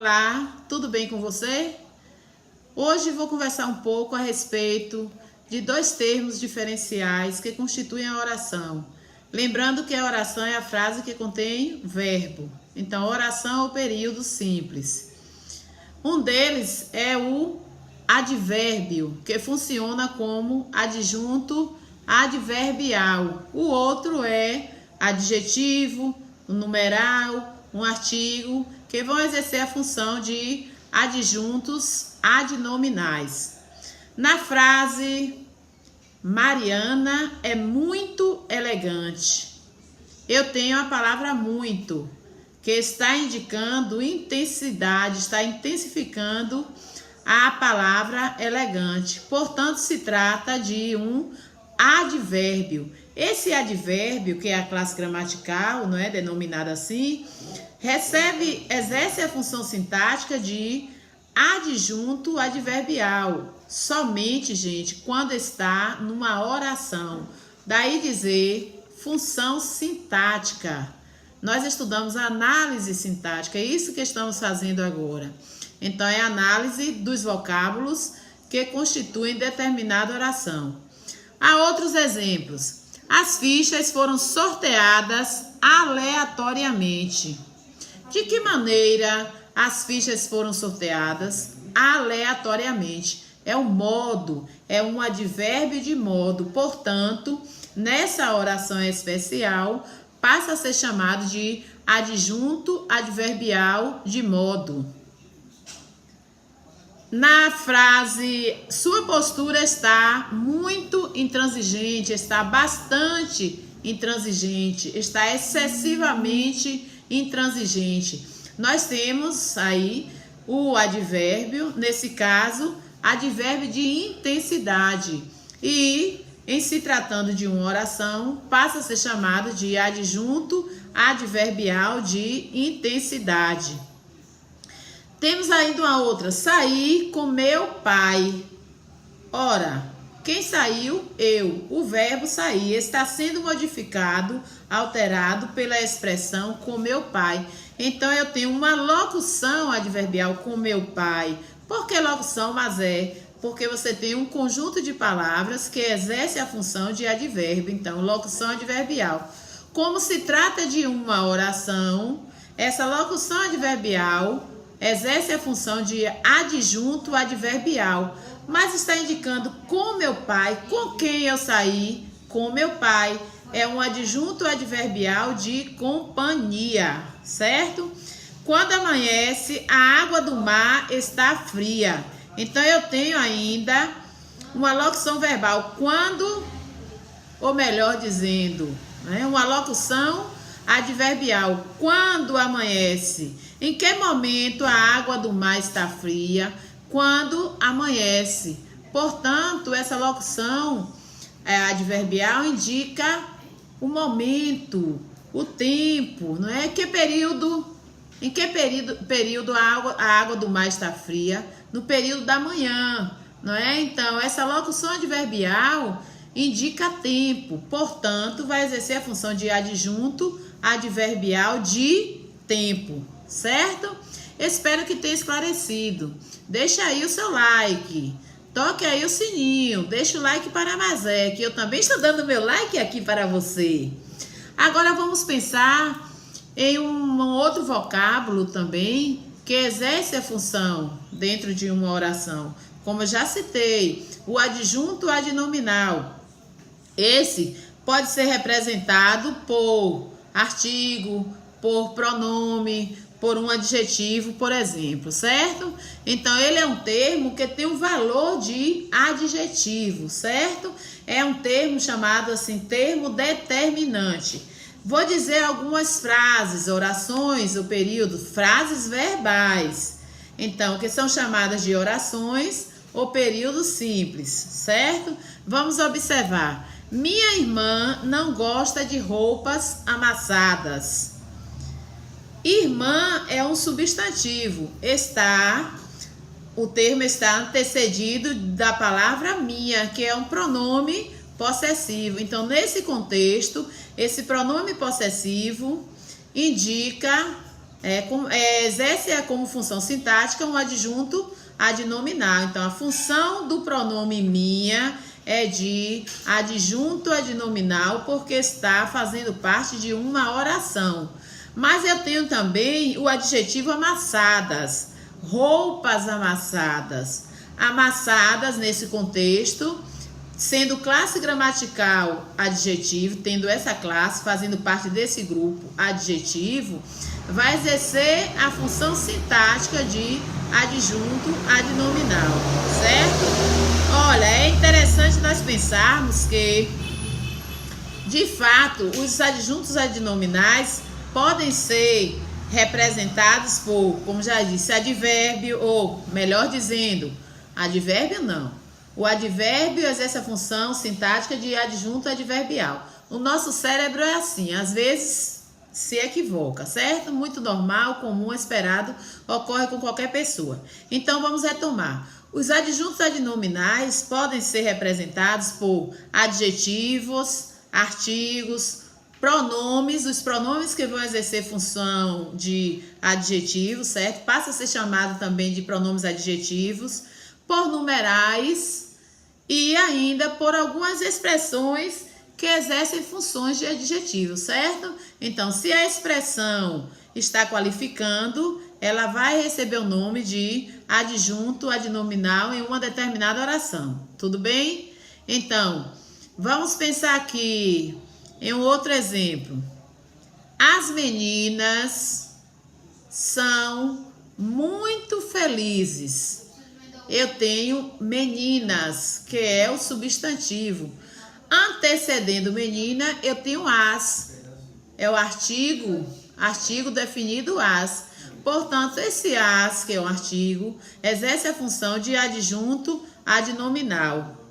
Olá, tudo bem com você? Hoje vou conversar um pouco a respeito de dois termos diferenciais que constituem a oração. Lembrando que a oração é a frase que contém verbo. Então, oração é o período simples. Um deles é o advérbio, que funciona como adjunto adverbial. O outro é adjetivo, um numeral, um artigo, que vão exercer a função de adjuntos adnominais. Na frase, Mariana é muito elegante. Eu tenho a palavra muito, que está indicando intensidade, está intensificando a palavra elegante. Portanto, se trata de um advérbio. Esse advérbio, que é a classe gramatical, não é denominada assim, exerce a função sintática de adjunto adverbial. Somente, gente, quando está numa oração. Daí dizer função sintática. Nós estudamos a análise sintática, é isso que estamos fazendo agora. Então, é a análise dos vocábulos que constituem determinada oração. Há outros exemplos. As fichas foram sorteadas aleatoriamente. De que maneira as fichas foram sorteadas? Aleatoriamente. É um modo, é um advérbio de modo. Portanto, nessa oração especial, passa a ser chamado de adjunto adverbial de modo. Na frase, sua postura está muito intransigente, está bastante intransigente, está excessivamente intransigente. Nós temos aí o advérbio, nesse caso, advérbio de intensidade. E, em se tratando de uma oração, passa a ser chamado de adjunto adverbial de intensidade. Temos ainda uma outra, sair com meu pai. Ora, quem saiu? Eu. O verbo sair está sendo modificado, alterado pela expressão com meu pai. Então, eu tenho uma locução adverbial com meu pai. Por que locução, mas é? Porque você tem um conjunto de palavras que exerce a função de advérbio. Então, locução adverbial. Como se trata de uma oração, essa locução adverbial exerce a função de adjunto adverbial, mas está indicando com meu pai, com quem eu saí, com meu pai. É um adjunto adverbial de companhia, certo? Quando amanhece, a água do mar está fria. Então, eu tenho ainda uma locução verbal quando, ou melhor dizendo, uma locução adverbial quando amanhece. Em que momento a água do mar está fria? Quando amanhece. Portanto, essa locução adverbial indica o momento, o tempo, não é? Em que período a água do mar está fria? No período da manhã, não é? Então, essa locução adverbial indica tempo. Portanto, vai exercer a função de adjunto adverbial de tempo. Certo? Espero que tenha esclarecido. Deixa aí o seu like. Toque aí o sininho. Deixa o like para mais que eu também estou dando meu like aqui para você. Agora vamos pensar em um outro vocábulo também que exerce a função dentro de uma oração. Como eu já citei, o adjunto adnominal. Esse pode ser representado por artigo, por pronome, por um adjetivo, por exemplo, certo? Então, ele é um termo que tem um valor de adjetivo, certo? É um termo chamado assim, termo determinante. Vou dizer algumas frases, orações, o período, frases verbais. Então, que são chamadas de orações ou período simples, certo? Vamos observar. Minha irmã não gosta de roupas amassadas. Irmã é um substantivo. O termo está antecedido da palavra minha, que é um pronome possessivo. Então, nesse contexto, esse pronome possessivo indica exerce como função sintática um adjunto adnominal. Então, a função do pronome minha é de adjunto adnominal porque está fazendo parte de uma oração. Mas eu tenho também o adjetivo amassadas, roupas amassadas. Amassadas, nesse contexto, sendo classe gramatical adjetivo, tendo essa classe, fazendo parte desse grupo adjetivo, vai exercer a função sintática de adjunto adnominal, certo? Olha, é interessante nós pensarmos que, de fato, os adjuntos adnominais podem ser representados por, como já disse, advérbio, ou, melhor dizendo, advérbio não. O advérbio exerce a função sintática de adjunto adverbial. O nosso cérebro é assim, às vezes se equivoca, certo? Muito normal, comum, esperado, ocorre com qualquer pessoa. Então, vamos retomar. Os adjuntos adnominais podem ser representados por adjetivos, artigos, pronomes. Os pronomes que vão exercer função de adjetivo, certo? Passa a ser chamado também de pronomes adjetivos, por numerais e ainda por algumas expressões que exercem funções de adjetivo, certo? Então, se a expressão está qualificando, ela vai receber o nome de adjunto adnominal em uma determinada oração. Tudo bem? Então, vamos pensar aqui em um outro exemplo. As meninas são muito felizes. Eu tenho meninas, que é o substantivo. Antecedendo menina, eu tenho as. É o artigo definido as. Portanto, esse as, que é um artigo, exerce a função de adjunto adnominal.